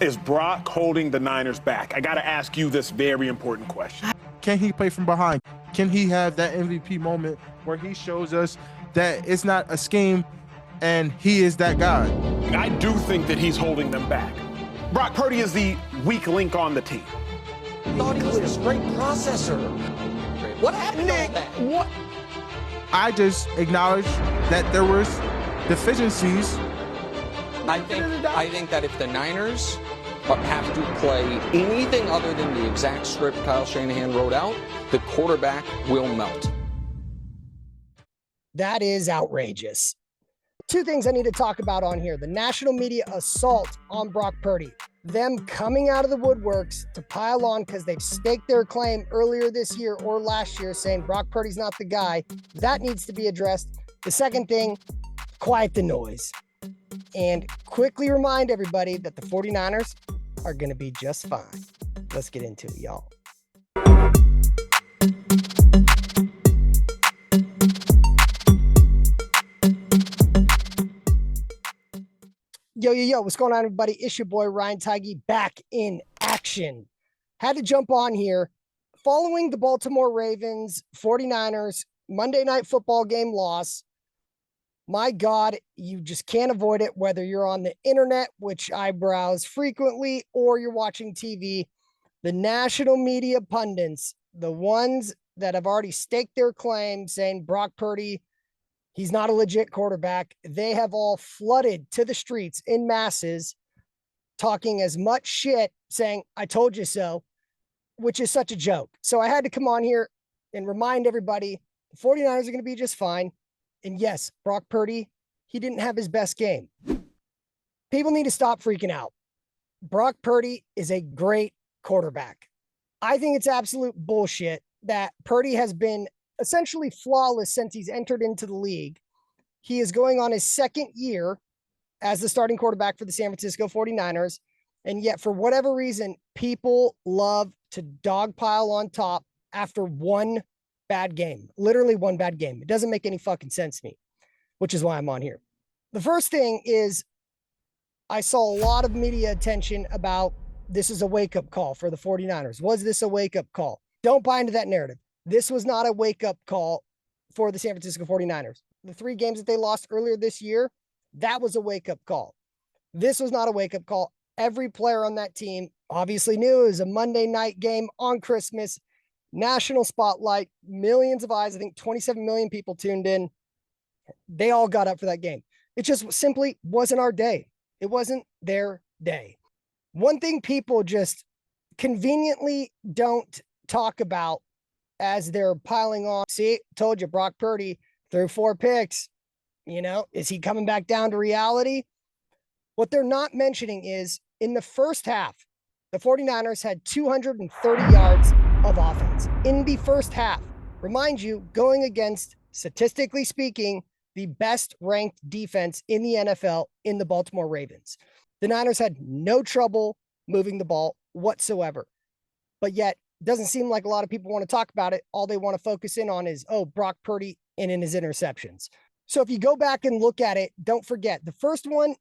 Is Brock holding the Niners back? I got to ask you this very important question. Can he play from behind? Can he have that MVP moment where he shows us that it's not a scheme and he is that guy? I do think that he's holding them back. Brock Purdy is the weak link on the team. I thought he was a straight processor. What happened to all that? What? I just acknowledge that there was deficiencies. I think that if the Niners have to play anything other than the exact script Kyle Shanahan wrote out, the quarterback will melt. That is outrageous. Two things I need to talk about on here. The national media assault on Brock Purdy. Them coming out of the woodworks to pile on because they've staked their claim earlier this year or last year saying Brock Purdy's not the guy. That needs to be addressed. The second thing, quiet the noise. And quickly remind everybody that the 49ers are going to be just fine. Let's get into it, y'all. Yo, what's going on, everybody? It's your boy, Ryan Tigey, back in action. Had to jump on here. Following the Baltimore Ravens 49ers Monday Night Football game loss, my God, you just can't avoid it, whether you're on the internet, which I browse frequently, or you're watching TV. The national media pundits, the ones that have already staked their claim saying Brock Purdy, he's not a legit quarterback, they have all flooded to the streets in masses, talking as much shit, saying, I told you so, which is such a joke. So I had to come on here and remind everybody the 49ers are going to be just fine. And yes, Brock Purdy, he didn't have his best game. People need to stop freaking out. Brock Purdy is a great quarterback. I think it's absolute bullshit that Purdy has been essentially flawless since he's entered into the league. He is going on his second year as the starting quarterback for the San Francisco 49ers. And yet, for whatever reason, people love to dogpile on top after one bad game, literally one bad game. It doesn't make any fucking sense to me, which is why I'm on here. The first thing is I saw a lot of media attention about this is a wake-up call for the 49ers. Was this a wake-up call? Don't buy into that narrative. This was not a wake-up call for the San Francisco 49ers. The 3 games that they lost earlier this year, that was a wake-up call. This was not a wake-up call. Every player on that team obviously knew it was a Monday night game on Christmas, national spotlight, millions of eyes. I think 27 million people tuned in. They all got up for that game. It just simply wasn't our day. It wasn't their day. One thing people just conveniently don't talk about as they're piling on. See, told you Brock Purdy threw 4 picks. You know, is he coming back down to reality? What they're not mentioning is in the first half, the 49ers had 230 yards of offense in the first half. Remind you, going against, statistically speaking, the best ranked defense in the NFL in the Baltimore Ravens. The Niners had no trouble moving the ball whatsoever. But yet, doesn't seem like a lot of people want to talk about it. All they want to focus in on is, oh, Brock Purdy and in his interceptions. So if you go back and look at it, don't forget, the first one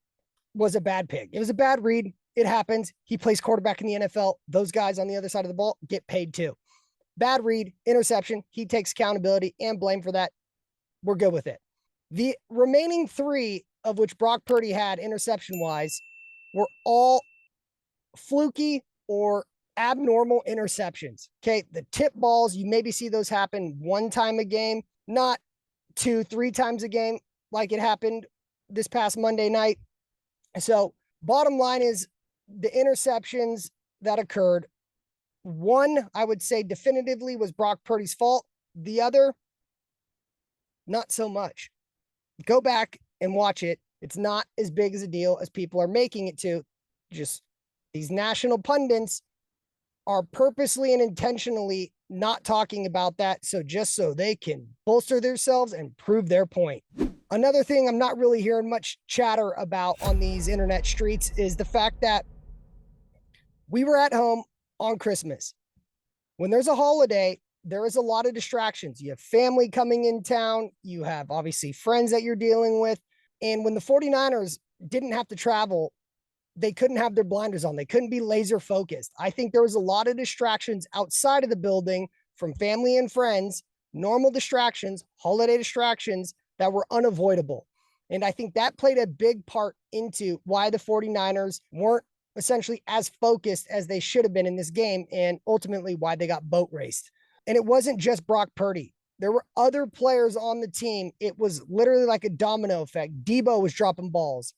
was a bad pick. It was a bad read. It happens. He plays quarterback in the NFL. Those guys on the other side of the ball get paid too. Bad read, interception. He takes accountability and blame for that. We're good with it. The remaining 3 of which Brock Purdy had interception-wise were all fluky or abnormal interceptions. Okay, the tip balls, you maybe see those happen 1 time a game, not 2-3 times a game like it happened this past Monday night. So bottom line is the interceptions that occurred, one, I would say definitively was Brock Purdy's fault. The other, not so much. Go back and watch it. It's not as big as a deal as people are making it to. Just these national pundits are purposely and intentionally not talking about that. So just so they can bolster themselves and prove their point. Another thing I'm not really hearing much chatter about on these internet streets is the fact that we were at home on Christmas. When there's a holiday, there is a lot of distractions. You have family coming in town. You have obviously friends that you're dealing with. And when the 49ers didn't have to travel they couldn't have their blinders on. They couldn't be laser focused. I think there was a lot of distractions outside of the building from family and friends, normal distractions, holiday distractions that were unavoidable. And I think that played a big part into why the 49ers weren't essentially as focused as they should have been in this game, and ultimately why they got boat raced. And it wasn't just Brock Purdy. There were other players on the team. It was literally like a domino effect. Debo was dropping balls.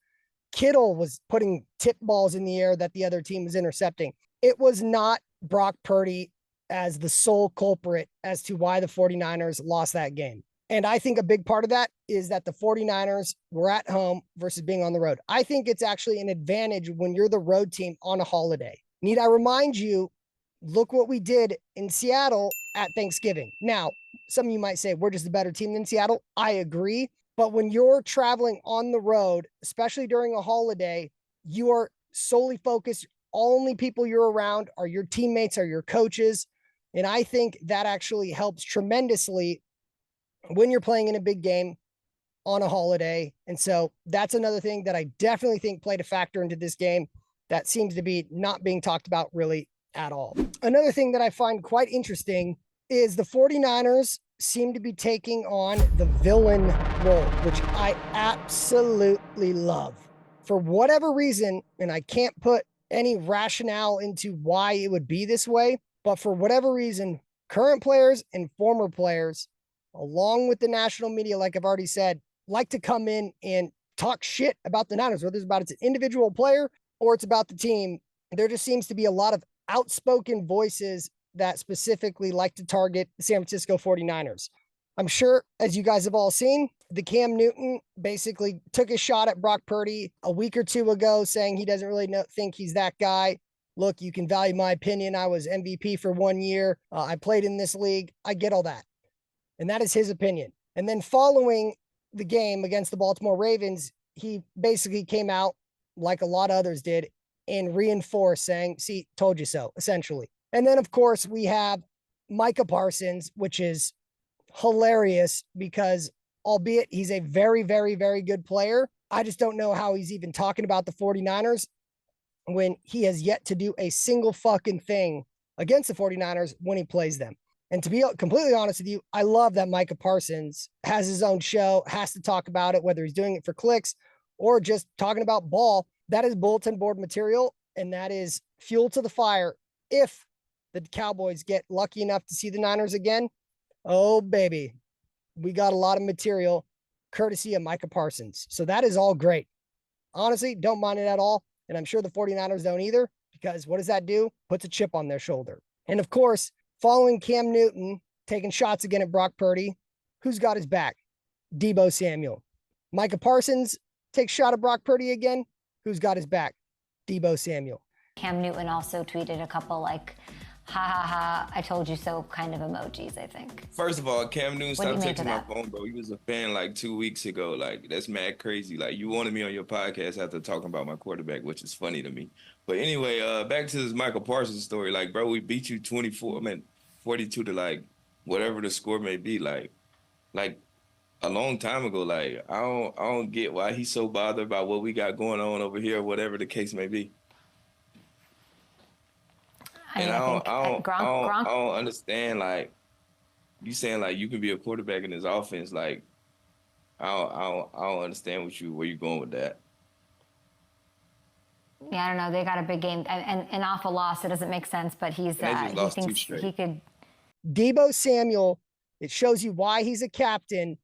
Kittle was putting tip balls in the air that the other team was intercepting. It was not Brock Purdy as the sole culprit as to why the 49ers lost that game. And I think a big part of that is that the 49ers were at home versus being on the road. I think it's actually an advantage when you're the road team on a holiday. Need I remind you, look what we did in Seattle at Thanksgiving. Now, some of you might say we're just a better team than Seattle. I agree. But when you're traveling on the road, especially during a holiday, you are solely focused. Only people you're around are your teammates, are your coaches. And I think that actually helps tremendously when you're playing in a big game on a holiday. And so that's another thing that I definitely think played a factor into this game that seems to be not being talked about really at all. Another thing that I find quite interesting is the 49ers seem to be taking on the villain role, which I absolutely love. For whatever reason, and I can't put any rationale into why it would be this way, but for whatever reason, current players and former players, along with the national media, like I've already said, like to come in and talk shit about the Niners, whether it's an individual player or it's about the team. There just seems to be a lot of outspoken voices that specifically like to target the San Francisco 49ers. I'm sure, as you guys have all seen, the Cam Newton basically took a shot at Brock Purdy a week or two ago, saying he doesn't really think he's that guy. Look, you can value my opinion. I was MVP for 1 year. I played in this league. I get all that. And that is his opinion. And then following the game against the Baltimore Ravens, he basically came out like a lot of others did and reinforced, saying, see, told you so, essentially. And then, of course, we have Micah Parsons, which is hilarious because, albeit he's a very, very, very good player, I just don't know how he's even talking about the 49ers when he has yet to do a single fucking thing against the 49ers when he plays them. And to be completely honest with you, I love that Micah Parsons has his own show, has to talk about it, whether he's doing it for clicks or just talking about ball. That is bulletin board material, and that is fuel to the fire if the Cowboys get lucky enough to see the Niners again. Oh, baby, we got a lot of material courtesy of Micah Parsons. So that is all great. Honestly, don't mind it at all. And I'm sure the 49ers don't either, because what does that do? Puts a chip on their shoulder. And of course, following Cam Newton taking shots again at Brock Purdy, who's got his back? Debo Samuel. Micah Parsons takes shot at Brock Purdy again. Who's got his back? Debo Samuel. Cam Newton also tweeted a couple like, ha ha ha, I told you so kind of emojis, I think. First of all, Cam Newton What do you stopped make of texting my that? phone, bro. He was a fan like 2 weeks ago. Like, that's mad crazy. Like, you wanted me on your podcast after talking about my quarterback, which is funny to me. But anyway, back to this Michael Parsons story. like, bro, we beat you 42 to, like, whatever the score may be. Like a long time ago. Like, I don't get why he's so bothered about what we got going on over here, whatever the case may be. I think Gronk. I don't understand, like, you saying, like, you can be a quarterback in this offense. Like, I don't understand where you going with that. Yeah, I don't know. They got a big game and an awful loss. It doesn't make sense, but he thinks he could. Debo Samuel, it shows you why he's a captain.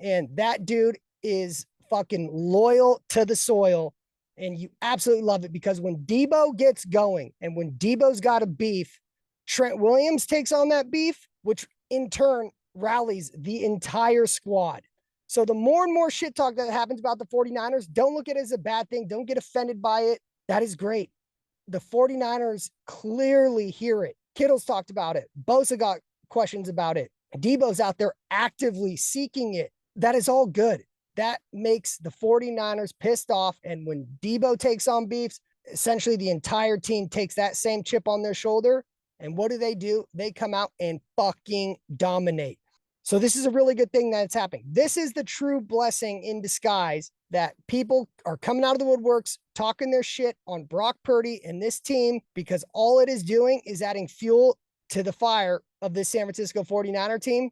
And that dude is fucking loyal to the soil. And you absolutely love it because when Debo gets going and when Debo's got a beef, Trent Williams takes on that beef, which in turn rallies the entire squad. So the more and more shit talk that happens about the 49ers, don't look at it as a bad thing. Don't get offended by it. That is great. The 49ers clearly hear it. Kittle's talked about it. Bosa got questions about it. Debo's out there actively seeking it. That is all good. That makes the 49ers pissed off. And when Debo takes on beefs, essentially the entire team takes that same chip on their shoulder. And what do? They come out and fucking dominate. So this is a really good thing that's happening. This is the true blessing in disguise that people are coming out of the woodworks, talking their shit on Brock Purdy and this team, because all it is doing is adding fuel to the fire of this San Francisco 49er team,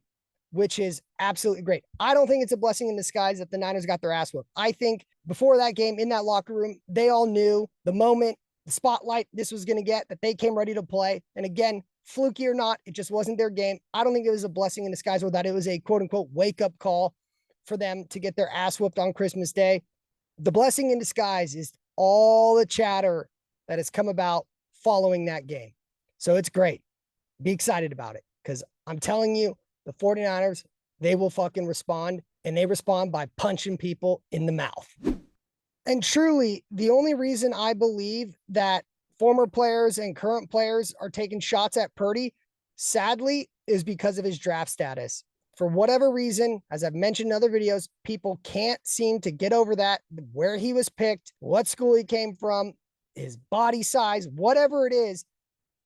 which is absolutely great. I don't think it's a blessing in disguise that the Niners got their ass whooped. I think before that game in that locker room, they all knew the moment, the spotlight this was going to get, that they came ready to play. And again, fluky or not, it just wasn't their game. I don't think it was a blessing in disguise, or that it was a quote unquote wake up call for them to get their ass whooped on Christmas Day. The blessing in disguise is all the chatter that has come about following that game. So it's great. Be excited about it, because I'm telling you, the 49ers, they will fucking respond, and they respond by punching people in the mouth. And truly, the only reason I believe that former players and current players are taking shots at Purdy, sadly, is because of his draft status. For whatever reason, as I've mentioned in other videos, people can't seem to get over that, where he was picked, what school he came from, his body size, whatever it is,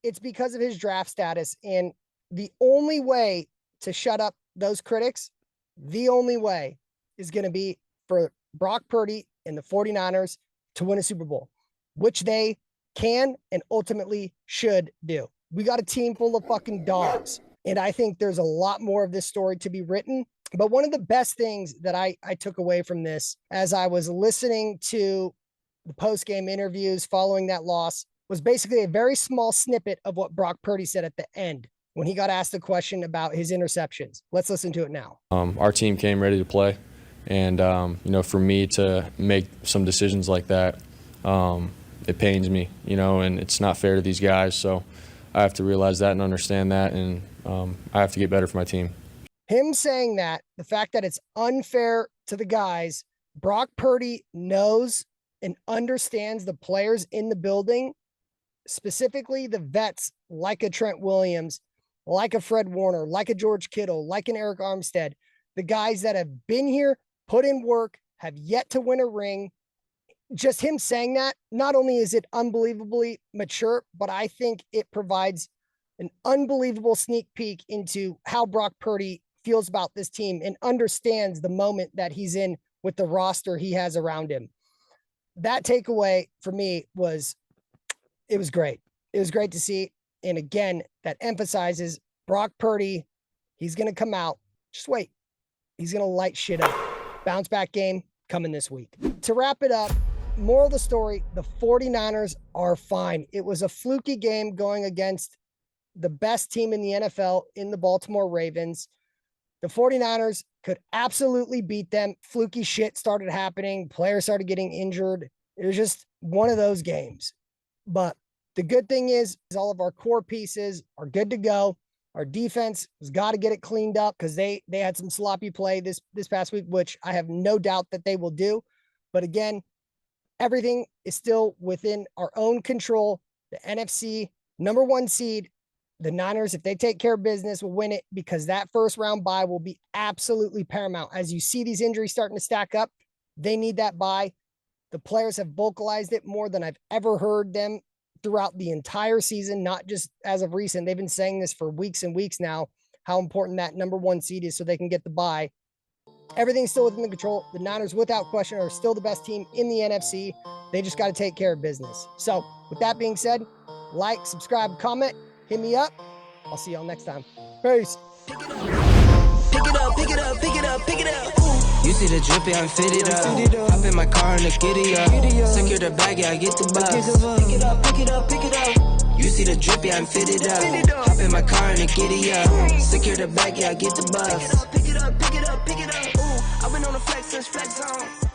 it's because of his draft status. And the only way to shut up those critics, the only way is going to be for Brock Purdy and the 49ers to win a Super Bowl, which they can and ultimately should do. We got a team full of fucking dogs. And I think there's a lot more of this story to be written. But one of the best things that I took away from this, as I was listening to the post-game interviews following that loss, was basically a very small snippet of what Brock Purdy said at the end when he got asked a question about his interceptions. Let's listen to it now. Our team came ready to play. And, for me to make some decisions like that, it pains me, and it's not fair to these guys. So I have to realize that and understand that, and I have to get better for my team. Him saying that, the fact that it's unfair to the guys, Brock Purdy knows and understands the players in the building, specifically the vets like a Trent Williams, like a Fred Warner, like a George Kittle, like an Eric Armstead, the guys that have been here, put in work, have yet to win a ring. Just him saying that, not only is it unbelievably mature, but I think it provides an unbelievable sneak peek into how Brock Purdy feels about this team and understands the moment that he's in with the roster he has around him. That takeaway for me was, it was great. It was great to see. And again, that emphasizes Brock Purdy, he's going to come out. Just wait. He's going to light shit up. Bounce back game coming this week. To wrap it up, moral of the story, the 49ers are fine. It was a fluky game going against the best team in the NFL in the Baltimore Ravens. The 49ers could absolutely beat them. Fluky shit started happening. Players started getting injured. It was just one of those games. But the good thing is all of our core pieces are good to go. Our defense has got to get it cleaned up, because they had some sloppy play this past week, which I have no doubt that they will do. But again, everything is still within our own control. The NFC #1 seed, the Niners, if they take care of business, will win it, because that first round bye will be absolutely paramount. As you see these injuries starting to stack up, they need that bye. The players have vocalized it more than I've ever heard them throughout the entire season, not just as of recent. They've been saying this for weeks and weeks now, how important that #1 seed is so they can get the bye. Everything's still within the control. The Niners, without question, are still the best team in the NFC. They just got to take care of business. So with that being said, like, subscribe, comment, hit me up. I'll see y'all next time. Peace. Pick it up, pick it up, pick it up, pick it up. You see the drippy, I'm fitted up. Hop in my car and the giddy up. Secure the bag, yeah, I get the bus. Pick it up, pick it up, pick it up. You see the drippy, I'm fitted up. Hop in my car and the giddy up. Secure the bag, yeah, I get the bus. Pick it up, pick it up, pick it up, pick it up. Ooh, I've been on the flex since flex zone.